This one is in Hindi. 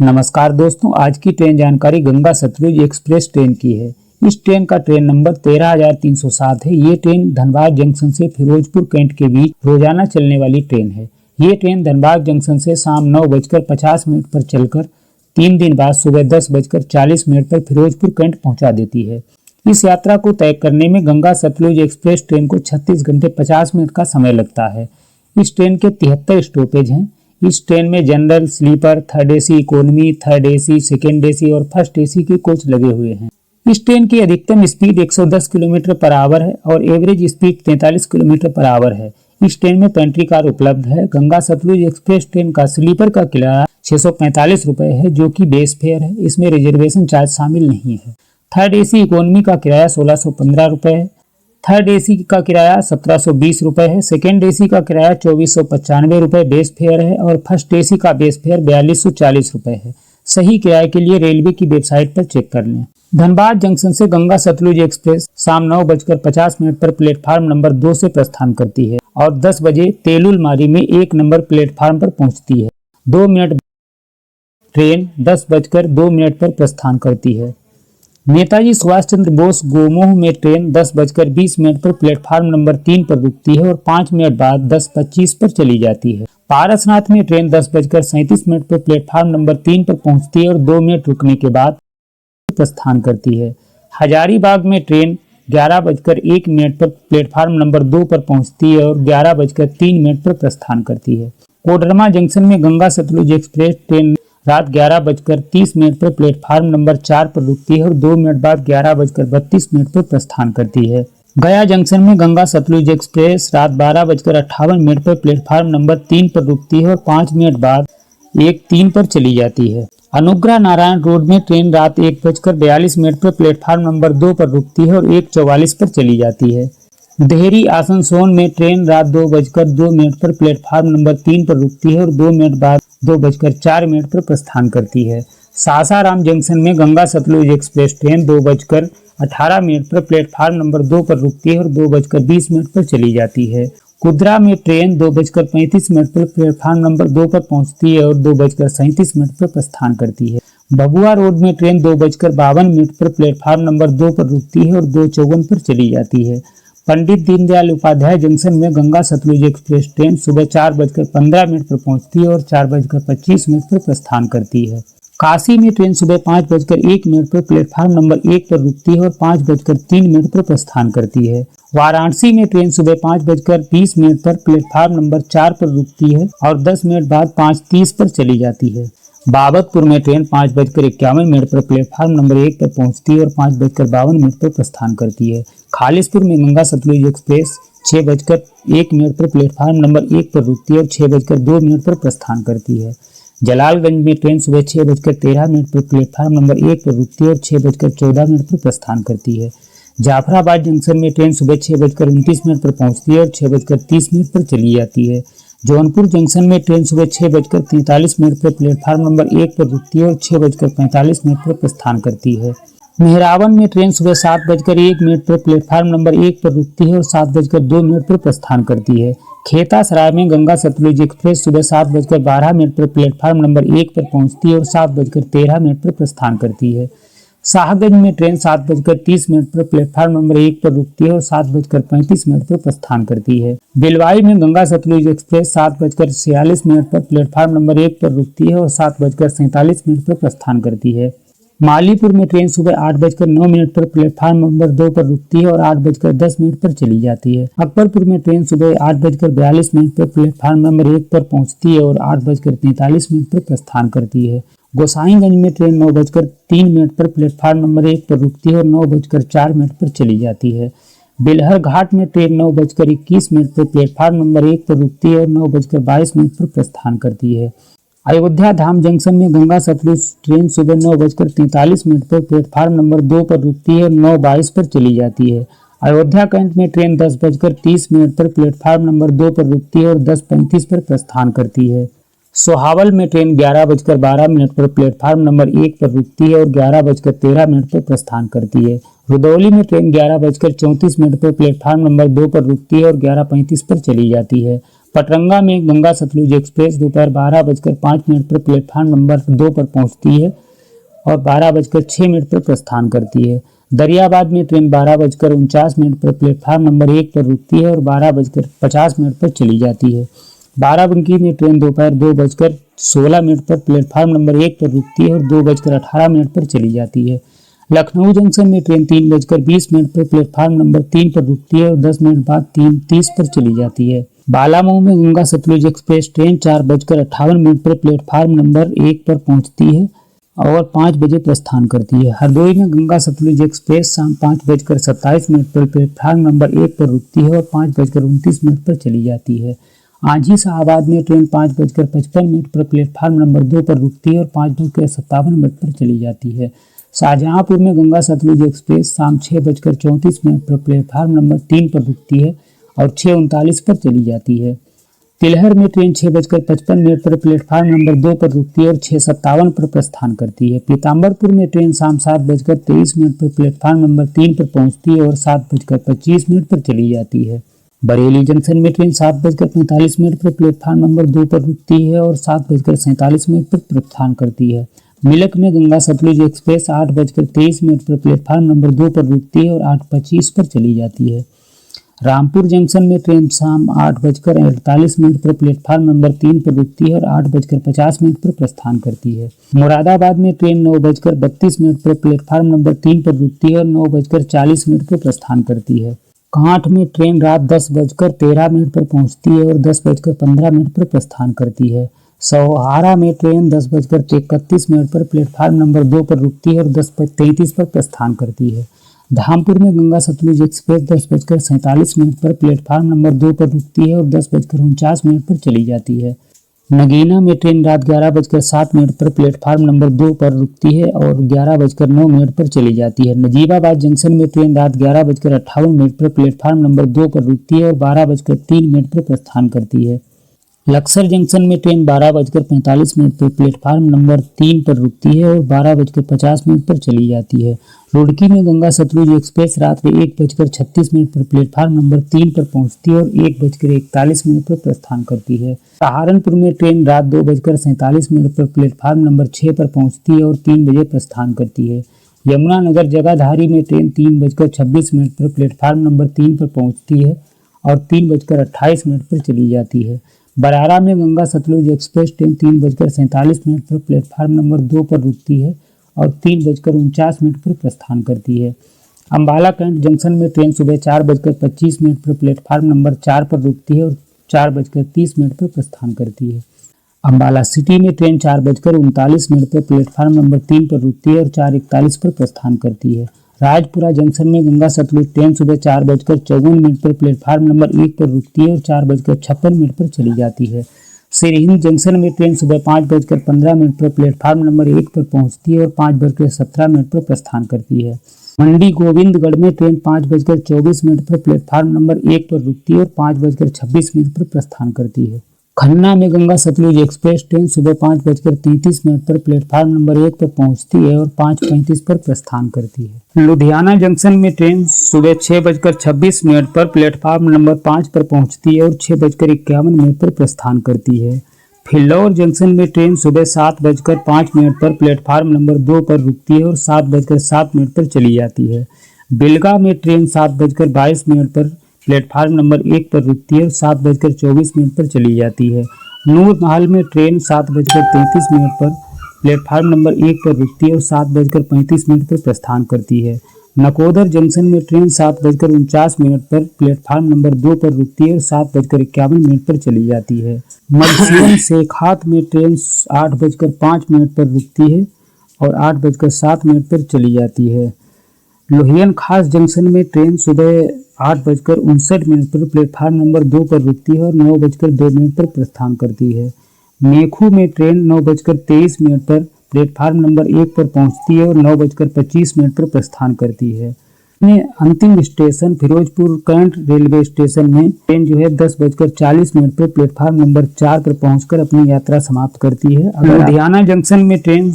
नमस्कार दोस्तों, आज की ट्रेन जानकारी गंगा सतलुज एक्सप्रेस ट्रेन की है। इस ट्रेन का ट्रेन नंबर 13,307 है। ये ट्रेन धनबाद जंक्शन से फिरोजपुर कैंट के बीच रोजाना चलने वाली ट्रेन है। ये ट्रेन धनबाद जंक्शन से शाम 9:50 पर चलकर 3 दिन बाद सुबह 10:40 पर फिरोजपुर कैंट पहुंचा देती है। इस यात्रा को तय करने में गंगा सतलुज एक्सप्रेस ट्रेन को 36 घंटे 50 मिनट का समय लगता है। इस ट्रेन के 73 स्टॉपेज हैं। इस ट्रेन में general, sleeper, third AC, economy, third AC, second AC और फर्स्ट एसी के कोच लगे हुए हैं। इस ट्रेन की अधिकतम स्पीड 110 किलोमीटर पर आवर है और average speed 43 kilometre per hour है। इस ट्रेन में पेंट्री कार उपलब्ध है। गंगा सतलुज एक्सप्रेस ट्रेन का स्लीपर का किराया 645 रुपए है, जो कि बेस फेयर है। इसमें रिजर्वेशन चार्ज शामिल नहीं है। थर्ड एसी इकोनॉमी का किराया 1615 रुपए है। थर्ड एसी का किराया 1720 रुपए है। सेकेंड एसी का किराया 2495 रुपए बेस फेयर है और फर्स्ट एसी का बेस फेयर 4240 रुपए है। सही किराए के लिए रेलवे की वेबसाइट पर चेक कर लें। धनबाद जंक्शन से गंगा सतलुज एक्सप्रेस शाम 9:50 पर प्लेटफार्म नंबर 2 से प्रस्थान करती है और 10 बजे तेलुलमारी में 1 नंबर प्लेटफार्म पर पहुंचती है। 2 मिनट ट्रेन 10:02 पर प्रस्थान करती है। नेताजी सुभाष चंद्र बोस गोमोह में ट्रेन 10:20 पर प्लेटफार्म नंबर 3 पर रुकती है और 5 मिनट बाद 10:25 पर चली जाती है। पारसनाथ में ट्रेन 10:37 पर प्लेटफार्म नंबर 3 पर पहुंचती है और 2 मिनट रुकने के बाद प्रस्थान करती है। हजारीबाग में ट्रेन 11:01 पर प्लेटफार्म नंबर 2 पर पहुंचती है और 11:03 पर प्रस्थान करती है। कोडरमा जंक्शन में गंगा सतलुज एक्सप्रेस ट्रेन रात 11:30 पर प्लेटफार्म नंबर 4 पर रुकती है और 2 मिनट बाद 11:32 पर प्रस्थान करती है। गया जंक्शन में गंगा सतलुज एक्सप्रेस रात 12:58 पर प्लेटफार्म नंबर 3 पर रुकती है और 5 मिनट बाद 1:03 पर चली जाती है। अनुग्रह नारायण रोड में ट्रेन रात 1:42 पर प्लेटफार्म नंबर 2 पर रुकती है और 1:44 पर चली जाती है। देहरी आसनसोल में ट्रेन रात 2:02 पर प्लेटफार्म नंबर 3 पर रुकती है और 2 मिनट बाद 2:04 पर प्रस्थान करती है। सासाराम जंक्शन में गंगा सतलुज एक्सप्रेस ट्रेन 2:18 पर प्लेटफार्म नंबर 2 पर रुकती है और 2:20 पर चली जाती है। कुदरा में ट्रेन 2:35 पर प्लेटफार्म नंबर 2 पर पहुंचती है और 2:37 पर प्रस्थान करती है। भभुआ रोड में ट्रेन 2:52 पर प्लेटफार्म नंबर 2 पर रुकती है और 2:54 पर चली जाती है। पंडित दीनदयाल उपाध्याय जंक्शन में गंगा सतलुज एक्सप्रेस ट्रेन सुबह 4:15 पर पहुंचती है और 4:25 पर प्रस्थान करती है। काशी में ट्रेन सुबह 5:01 पर प्लेटफार्म नंबर 1 पर रुकती है और 5:03 पर प्रस्थान करती है। वाराणसी में ट्रेन सुबह 5:20 पर प्लेटफार्म नंबर 4 पर रुकती है और 10 मिनट बाद 5:30 पर चली जाती है। बाबतपुर में ट्रेन 5:51 पर प्लेटफार्म नंबर 1 पर पहुंचती है और 5:52 पर प्रस्थान करती है। खालिसपुर में गंगा सतलुज एक्सप्रेस 6:01 पर प्लेटफार्म नंबर 1 पर रुकती है और 6:02 पर प्रस्थान करती है। जलालगंज में ट्रेन सुबह 6:13 पर प्लेटफार्म नंबर 1 पर रुकती है और 6:14 पर प्रस्थान करती है। जाफराबाद जंक्शन में ट्रेन सुबह 6:29 पर पहुंचती है और 6:30 पर चली जाती है। जौनपुर जंक्शन में ट्रेन सुबह 6:43 पर प्लेटफार्म नंबर 1 पर रुकती है और 6:45 पर प्रस्थान करती है। मेहरावन में ट्रेन सुबह 7:01 पर प्लेटफार्म नंबर 1 पर रुकती है और 7:02 पर प्रस्थान करती है। खेता सराय में गंगा सतलुज एक्सप्रेस सुबह 7:12 पर प्लेटफार्म नंबर 1 पर पहुंचती है और 7:13 पर प्रस्थान करती है। शाहगंज में ट्रेन 7:30 पर प्लेटफार्म नंबर 1 पर रुकती है और 7:35 पर प्रस्थान करती है। बिलवाई में गंगा सतलुज एक्सप्रेस 7:46 पर प्लेटफार्म नंबर 1 पर रुकती है और 7:47 पर प्रस्थान करती है। मालीपुर में ट्रेन सुबह 8:09 पर प्लेटफार्म नंबर 2 पर रुकती है और 8:10 पर चली जाती है। अकबरपुर में ट्रेन सुबह 8:42 पर प्लेटफार्म नंबर 1 पर पहुंचती है और 8:43 पर प्रस्थान करती है। गोसाईगंज में ट्रेन 9:03 पर प्लेटफार्म नंबर 1 पर रुकती है और 9:04 पर चली जाती है। बेलहर घाट में ट्रेन 9:21 पर प्लेटफार्म नंबर 1 पर रुकती है और 9:22 पर प्रस्थान करती है। अयोध्या धाम जंक्शन में गंगा सतलुज ट्रेन सुबह 9:43 पर प्लेटफार्म नंबर 2 पर रुकती है और 9:22 पर चली जाती है। अयोध्या कैंट में ट्रेन 10:30 पर प्लेटफार्म नंबर 2 पर रुकती है और 10:35 पर प्रस्थान करती है। सोहावल में ट्रेन 11:12 पर प्लेटफार्म नंबर 1 पर रुकती है और 11:13 पर प्रस्थान करती है। रुदौली में ट्रेन 11:34 पर प्लेटफार्म नंबर 2 पर रुकती है और 11:35 पर चली जाती है। पटरंगा में गंगा सतलुज एक्सप्रेस दोपहर 12:05 पर प्लेटफार्म नंबर 2 पर पहुंचती है और 12:06 पर प्रस्थान करती है। दरियाबाद में ट्रेन 12:49 पर प्लेटफार्म नंबर 1 पर रुकती है और 12:50 पर चली जाती है। बाराबंकी में ट्रेन दोपहर 2:16 पर प्लेटफार्म नंबर 1 पर रुकती है और 2:18 पर चली जाती है। लखनऊ जंक्शन में ट्रेन 3:20 पर प्लेटफार्म नंबर 3 पर रुकती है और 10 मिनट बाद 3:30 पर चली जाती है। बालामऊ में गंगा सतलुज एक्सप्रेस ट्रेन 4:58 पर प्लेटफार्म नंबर 1 पर पहुंचती है और 5 बजे प्रस्थान करती है। हरदोई में गंगा सतलुज एक्सप्रेस शाम 5:27 पर प्लेटफार्म नंबर 1 पर रुकती है और 5:29 पर चली जाती है। आंधी शाहबाद में ट्रेन 5:55 पर प्लेटफार्म नंबर 2 पर रुकती है और 5:57 पर चली जाती है। शाहजहांपुर में गंगा सतलुज एक्सप्रेस शाम 6:34 पर प्लेटफार्म नंबर 3 पर रुकती है और 6:39 पर चली जाती है। तिलहर में ट्रेन 6:55 पर प्लेटफार्म नंबर 2 पर रुकती है और 6:57 पर प्रस्थान करती है। पीताम्बरपुर में ट्रेन शाम 7:23 पर प्लेटफार्म नंबर 3 पर पहुंचती है और 7:25 पर चली जाती है। बरेली जंक्शन में ट्रेन 7:45 पर प्लेटफार्म नंबर 2 पर रुकती है और 7:47 पर प्रस्थान करती है। मिलक में गंगा सतलुज एक्सप्रेस 8:23 पर प्लेटफार्म नंबर 2 पर रुकती है और 8:25 पर चली जाती है। रामपुर जंक्शन में ट्रेन शाम 8:48 पर प्लेटफार्म नंबर 3 पर रुकती है और 8:50 पर प्रस्थान करती है। मुरादाबाद में ट्रेन 9:32 पर प्लेटफार्म नंबर 3 पर रुकती है और 9:40 पर प्रस्थान करती है। कांठ में ट्रेन रात 10:13 पर पहुंचती है और 10:15 पर प्रस्थान करती है। सौहारा में ट्रेन 10:31 पर प्लेटफार्म नंबर 2 पर रुकती है और 10:33 पर प्रस्थान करती है। धामपुर में गंगा सतलुज एक्सप्रेस 10:47 पर प्लेटफार्म नंबर 2 पर रुकती है और 10:49 पर चली जाती है। नगीना में ट्रेन रात 11:07 पर प्लेटफार्म नंबर 2 पर रुकती है और 11:09 पर चली जाती है। नजीबाबाद जंक्शन में ट्रेन रात 11:58 पर प्लेटफार्म नंबर 2 पर रुकती है और 12:03 पर प्रस्थान करती है। लक्सर जंक्शन में ट्रेन 12:45 पर प्लेटफार्म नंबर 3 पर रुकती है और 12:50 पर चली जाती है। रुड़की में गंगा सतलुज एक्सप्रेस रात में 1:36 पर प्लेटफार्म नंबर 3 पर पहुंचती है और 1:41 पर प्रस्थान करती है। सहारनपुर में ट्रेन रात 2:47 पर प्लेटफार्म नंबर 6 पर पहुंचती है और 3 बजे प्रस्थान करती है। यमुनानगर जगाधारी में ट्रेन 3:26 पर प्लेटफार्म नंबर 3 पर पहुंचती है और 3:28 पर चली जाती है। बरारा में गंगा सतलुज एक्सप्रेस ट्रेन 3:47 पर प्लेटफार्म नंबर 2 पर रुकती है और 3:49 पर प्रस्थान करती है। अम्बाला कैंट जंक्शन में ट्रेन सुबह 4:25 पर प्लेटफार्म नंबर 4 पर रुकती है और 4:30 पर प्रस्थान करती है। अम्बाला सिटी में ट्रेन 4:39 पर प्लेटफार्म नंबर 3 पर रुकती है और 4:41 पर प्रस्थान करती है। राजपुरा जंक्शन में गंगा सतलुज ट्रेन सुबह 4:54 पर प्लेटफार्म नंबर 1 पर रुकती है और 4:56 पर चली जाती है। सिरहिंद जंक्शन में ट्रेन सुबह 5:15 पर प्लेटफार्म नंबर 1 पर पहुंचती है और 5:17 पर प्रस्थान करती है। मंडी गोविंदगढ़ में ट्रेन 5:24 पर प्लेटफार्म नंबर 1 पर रुकती है और 5:26 पर प्रस्थान करती है। खन्ना में गंगा सतलुज एक्सप्रेस ट्रेन सुबह 5:33 पर प्लेटफार्म नंबर 1 पर पहुंचती है और 5:35 पर प्रस्थान करती है। लुधियाना जंक्शन में ट्रेन सुबह 6:26 पर प्लेटफार्म नंबर 5 पर पहुंचती है और 6:51 पर प्रस्थान करती है। फिल्लौर जंक्शन में ट्रेन सुबह 7:05 पर प्लेटफार्म नंबर 2 पर रुकती है और 7:07 पर चली जाती है। बिलगा में ट्रेन 7:22 पर प्लेटफार्म नंबर 1 पर रुकती है और 7:24 पर चली जाती है। नूरमहल में ट्रेन 7:33 पर प्लेटफार्म नंबर 1 पर रुकती है और 7:35 पर प्रस्थान करती है। नकोदर जंक्शन में ट्रेन 7:49 पर प्लेटफार्म नंबर 2 पर रुकती है और 7:51 पर चली जाती है। मधुसूदन शेखात में ट्रेन 8:05 पर रुकती है और 8:07 पर चली जाती है। लोहियन खास जंक्शन में ट्रेन सुबह 8:59 पर प्लेटफार्म नंबर 2 पर रुकती है और 9:02 पर प्रस्थान करती है। मेखू में ट्रेन 9:23 पर प्लेटफार्म नंबर 1 पर पहुंचती है और 9:25 पर प्रस्थान करती है। अंतिम station Firozpur cantt railway station में ट्रेन जो है 10:40 पर प्लेटफार्म नंबर 4 पर पहुंचकर अपनी यात्रा समाप्त करती है। लुधियाना जंक्शन में ट्रेन